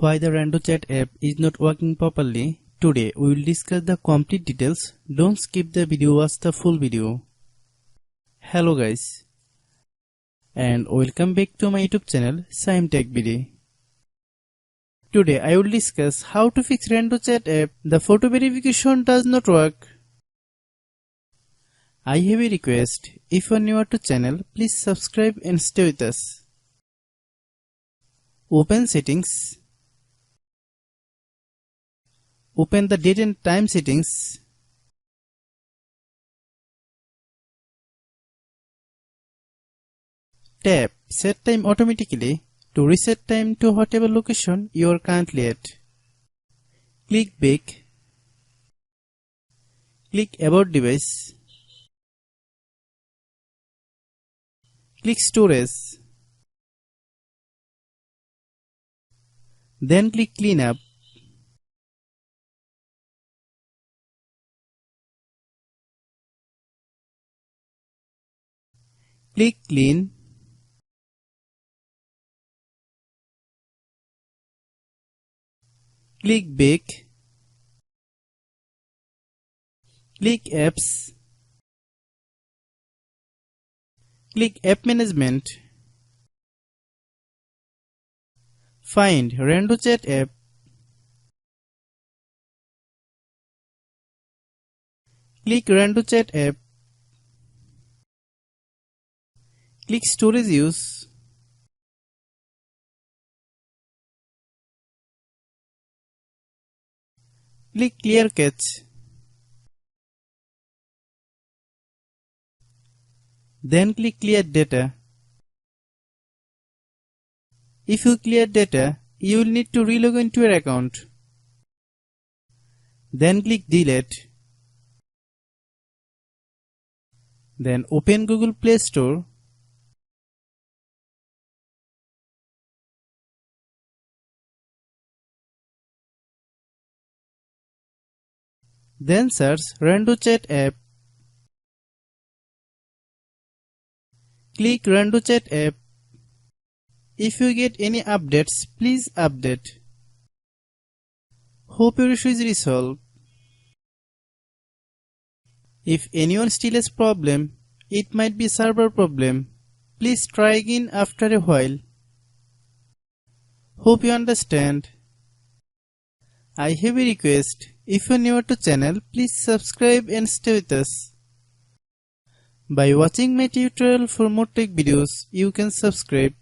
Why the RandoChat app is not working properly? Today we will discuss the complete details. Don't skip the video, watch the full video. Hello guys, and welcome back to my YouTube channel Shaem Tech Video. Today I will discuss how to fix RandoChat app. The photo verification does not work. I have a request. If you are new to channel, please subscribe and stay with us. Open settings. Open the date and time settings. Tap Set Time Automatically to reset time to whatever location you are currently at. Click Back. Click About Device. Click Storage. Then click Cleanup. Click Clean. Click Back. Click Apps. Click App Management. Find RandoChat app. Click RandoChat app. Click Storage Use. Click Clear Cache. Then click Clear Data. If you clear data, you will need to relog into your account. Then click Delete. Then open Google Play Store. Then search RandoChat app. Click RandoChat app. If you get any updates, please update. Hope your issue is resolved. If anyone still has problem, it might be server problem. Please try again after a while. Hope you understand. I have a request. If you are new to channel, please subscribe and stay with us. By watching my tutorial for more tech videos, you can subscribe.